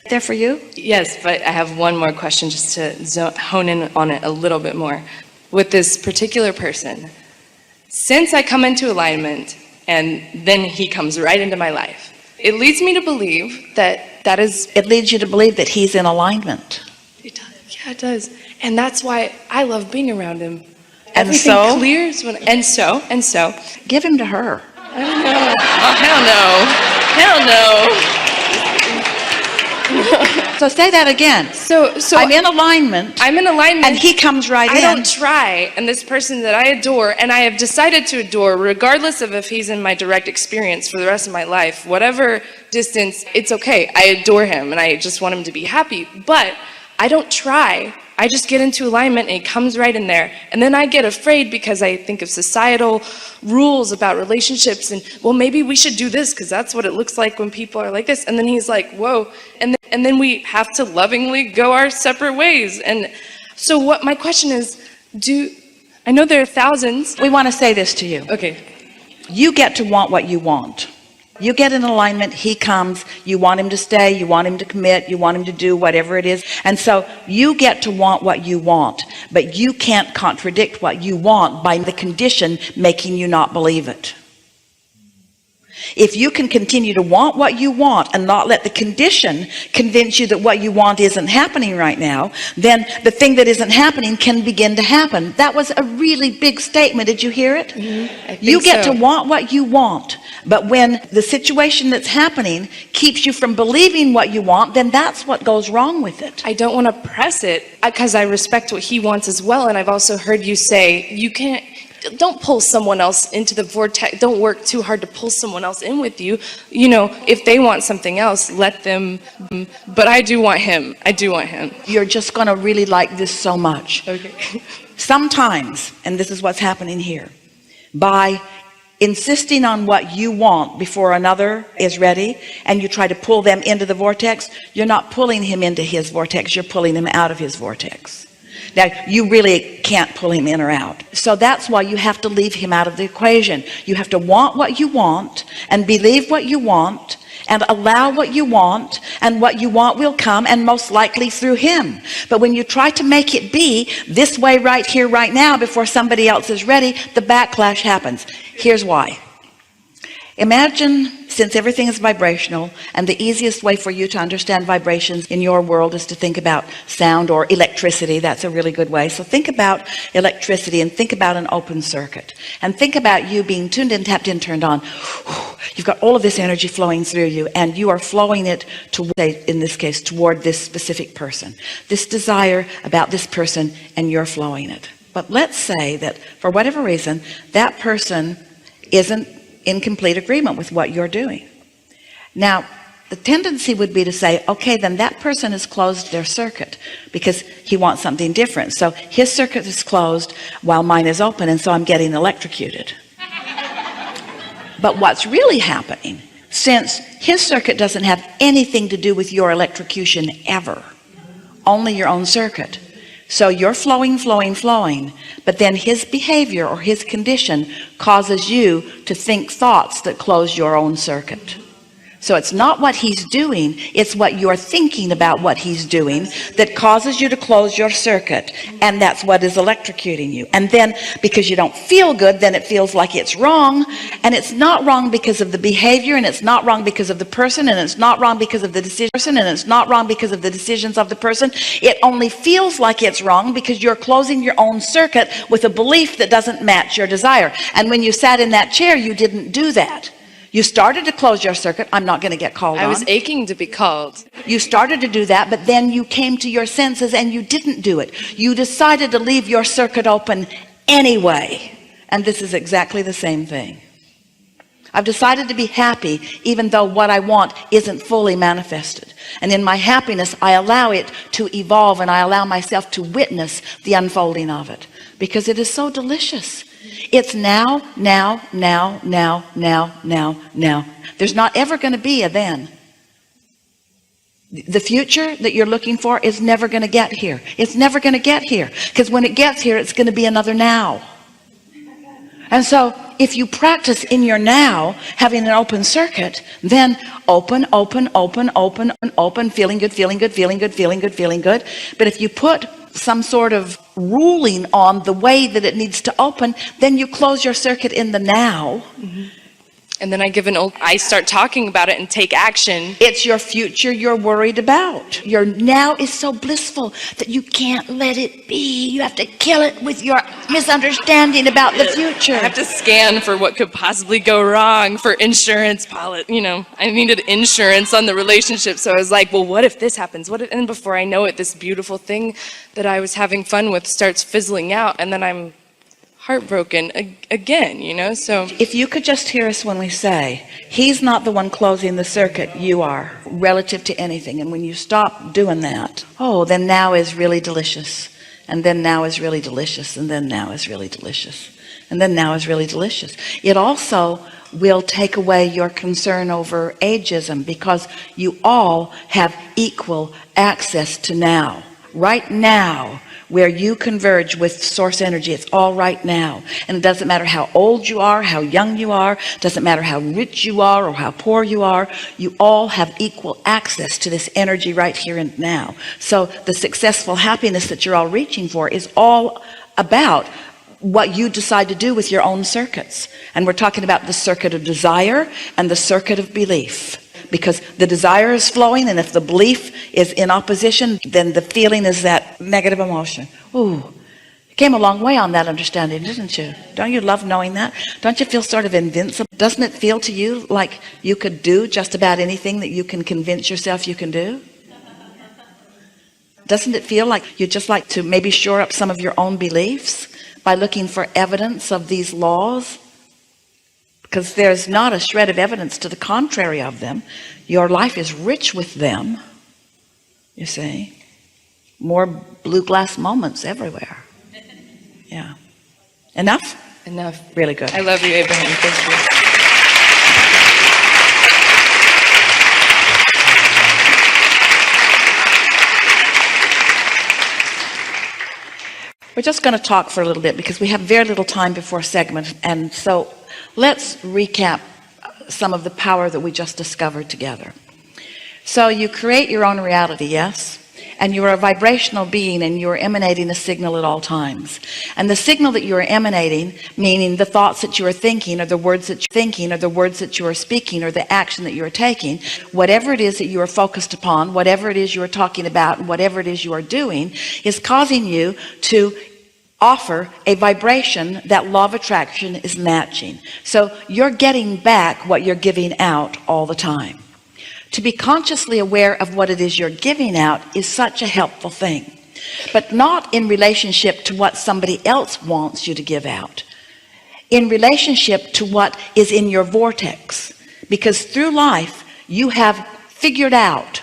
There for you? Yes, but I have one more question just to hone in on it a little bit more. With this particular person, since I come into alignment and then he comes right into my life, it leads me to believe that is... It leads you to believe that he's in alignment. It does. Yeah, it does. And that's why I love being around him. And Everything so? clears when... And so... Give him to her. I don't know. Oh, hell no. Hell no. So say that again. So I'm in alignment. I'm in alignment. And he comes right in. I don't try. And this person that I adore, and I have decided to adore, regardless of if he's in my direct experience for the rest of my life, whatever distance, it's okay. I adore him, and I just want him to be happy. But I don't try. I just get into alignment, and he comes right in there. And then I get afraid because I think of societal rules about relationships, and, well, maybe we should do this because that's what it looks like when people are like this. And then he's like, whoa. And then we have to lovingly go our separate ways. And so what my question is, I know there are thousands. We want to say this to you. Okay. You get to want what you want. You get in alignment, he comes, you want him to stay, you want him to commit, you want him to do whatever it is. And so you get to want what you want, but you can't contradict what you want by the condition making you not believe it. If you can continue to want what you want and not let the condition convince you that what you want isn't happening right now, then the thing that isn't happening can begin to happen. That was a really big statement. Did you hear it? Mm-hmm. You get to want what you want, but when the situation that's happening keeps you from believing what you want, then that's what goes wrong with it. I don't want to press it because I respect what he wants as well. And I've also heard you say, don't pull someone else into the vortex. Don't work too hard to pull someone else in with you. You know, if they want something else, let them. But I do want him. I do want him. You're just going to really like this so much. Okay. Sometimes, and this is what's happening here, by insisting on what you want before another is ready, and you try to pull them into the vortex, you're not pulling him into his vortex, you're pulling him out of his vortex. Now, you really can't pull him in or out. So that's why you have to leave him out of the equation. You have to want what you want and believe what you want and allow what you want, and what you want will come, and most likely through him. But when you try to make it be this way right here, right now, before somebody else is ready, the backlash happens. Here's why. Imagine, since everything is vibrational, and the easiest way for you to understand vibrations in your world is to think about sound or electricity. That's a really good way. So think about electricity and think about an open circuit, and think about you being tuned in, tapped in, turned on. You've got all of this energy flowing through you, and you are flowing it to, in this case, toward this specific person, this desire about this person, and you're flowing it. But let's say that for whatever reason, that person isn't in complete agreement with what you're doing. Now, the tendency would be to say, okay, then that person has closed their circuit because he wants something different. So his circuit is closed while mine is open, and so I'm getting electrocuted. But what's really happening, since his circuit doesn't have anything to do with your electrocution ever, only your own circuit, so you're flowing, but then his behavior or his condition causes you to think thoughts that close your own circuit. So it's not what he's doing, it's what you're thinking about what he's doing that causes you to close your circuit, and that's what is electrocuting you. And then because you don't feel good, then it feels like it's wrong, and it's not wrong because of the behavior, and it's not wrong because of the person, and it's not wrong because of the decision, and it's not wrong because of the decisions of the person. It only feels like it's wrong because you're closing your own circuit with a belief that doesn't match your desire. And when you sat in that chair, you didn't do that. You started to close your circuit. I'm not going to get called on. I was aching to be called. You started to do that, but then you came to your senses and you didn't do it. You decided to leave your circuit open anyway. And this is exactly the same thing. I've decided to be happy even though what I want isn't fully manifested. And in my happiness, I allow it to evolve, and I allow myself to witness the unfolding of it because it is so delicious. It's now. There's not ever going to be a then. The future that you're looking for is never going to get here. It's never going to get here, because when it gets here, it's going to be another now. And so if you practice in your now having an open circuit, then open, open, open, open, and open, feeling good, feeling good, feeling good, feeling good, feeling good. But if you put some sort of ruling on the way that it needs to open, then you close your circuit in the now. And then I start talking about it and take action. It's your future you're worried about. Your now is so blissful that you can't let it be. You have to kill it with your misunderstanding about the future. I have to scan for what could possibly go wrong for insurance policy. I needed insurance on the relationship. So I was like, well, what if this happens? And before I know it, this beautiful thing that I was having fun with starts fizzling out. And then I'm heartbroken again, so. If you could just hear us when we say, he's not the one closing the circuit, you are, relative to anything. And when you stop doing that, then now is really delicious. And then now is really delicious. And then now is really delicious. And then now is really delicious. It also will take away your concern over ageism, because you all have equal access to now. Right now, where you converge with source energy, it's all right now. And it doesn't matter how old you are, how young you are, doesn't matter how rich you are or how poor you are, you all have equal access to this energy right here and now. So the successful happiness that you're all reaching for is all about what you decide to do with your own circuits. And we're talking about the circuit of desire and the circuit of belief. Because the desire is flowing, and if the belief is in opposition, then the feeling is that negative emotion. Ooh, you came a long way on that understanding, didn't you? Don't you love knowing that? Don't you feel sort of invincible? Doesn't it feel to you like you could do just about anything that you can convince yourself you can do? Doesn't it feel like you'd just like to maybe shore up some of your own beliefs by looking for evidence of these laws? Because there's not a shred of evidence to the contrary of them. Your life is rich with them. You see, more blue glass moments everywhere. Yeah. Enough? Enough. Really good. I love you, Abraham. Thank you. We're just going to talk for a little bit because we have very little time before segment, and so let's recap some of the power that we just discovered together. So you create your own reality, yes? And you're a vibrational being, and you're emanating a signal at all times. And the signal that you are emanating, meaning the thoughts that you are thinking, or the words that you're thinking, or the words that you are speaking, or the action that you are taking, whatever it is that you are focused upon, whatever it is you are talking about, and whatever it is you are doing, is causing you to offer a vibration that law of attraction is matching. So you're getting back what you're giving out all the time. To be consciously aware of what it is you're giving out is such a helpful thing, but not in relationship to what somebody else wants you to give out, in relationship to what is in your vortex. Because through life you have figured out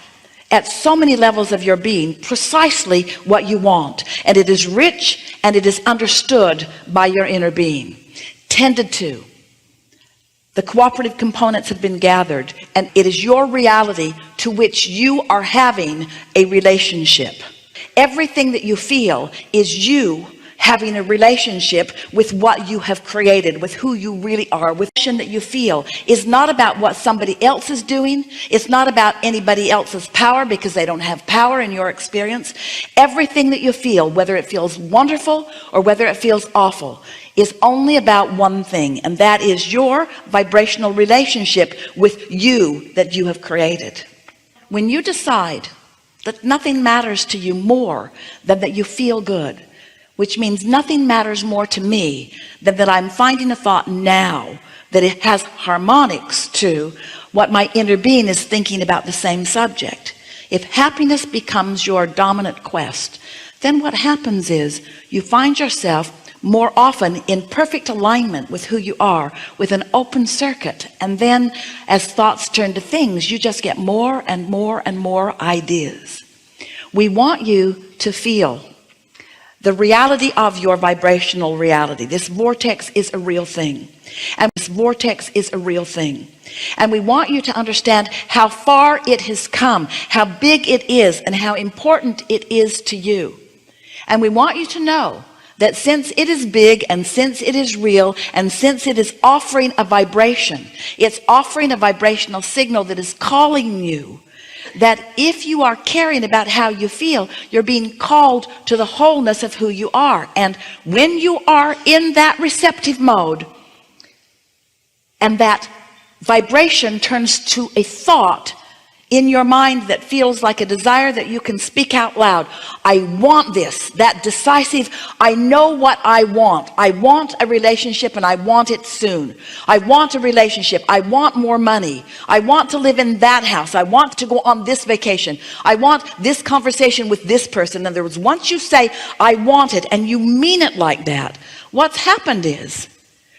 at so many levels of your being precisely what you want, and it is rich and it is understood by your inner being, tended to. The cooperative components have been gathered, and it is your reality to which you are having a relationship. Everything that you feel is you having a relationship with what you have created, with who you really are. With the that you feel is not about what somebody else is doing. It's not about anybody else's power, because they don't have power in your experience. Everything that you feel, whether it feels wonderful or whether it feels awful, is only about one thing, and that is your vibrational relationship with you that you have created. When you decide that nothing matters to you more than that you feel good, which means nothing matters more to me than that I'm finding a thought now that it has harmonics to what my inner being is thinking about the same subject. If happiness becomes your dominant quest, then what happens is you find yourself more often in perfect alignment with who you are, with an open circuit. And then as thoughts turn to things, you just get more and more and more ideas. We want you to feel the reality of your vibrational reality. This vortex is a real thing. And this vortex is a real thing. And we want you to understand how far it has come, how big it is, and how important it is to you. And we want you to know that since it is big and since it is real and since it is offering a vibration, it's offering a vibrational signal that is calling you, that if you are caring about how you feel, you're being called to the wholeness of who you are. And when you are in that receptive mode and that vibration turns to a thought in your mind that feels like a desire that you can speak out loud, I want this, that decisive, I know what I want a relationship, and I want it soon. I want a relationship, I want more money, I want to live in that house, I want to go on this vacation, I want this conversation with this person. In other words, once you say I want it and you mean it like that, what's happened is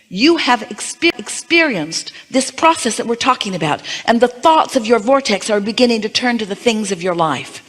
you have experienced this process that we're talking about, and the thoughts of your vortex are beginning to turn to the things of your life.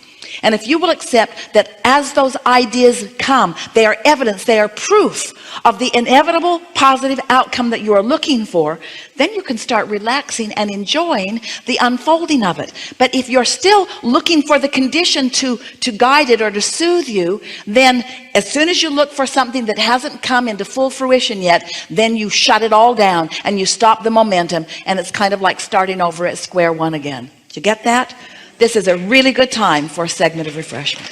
And if you will accept that as those ideas come, they are evidence, they are proof of the inevitable positive outcome that you are looking for, then you can start relaxing and enjoying the unfolding of it. But if you're still looking for the condition to guide it or to soothe you, then as soon as you look for something that hasn't come into full fruition yet, then you shut it all down and you stop the momentum, and it's kind of like starting over at square one again. Did you get that? This is a really good time for a segment of refreshment.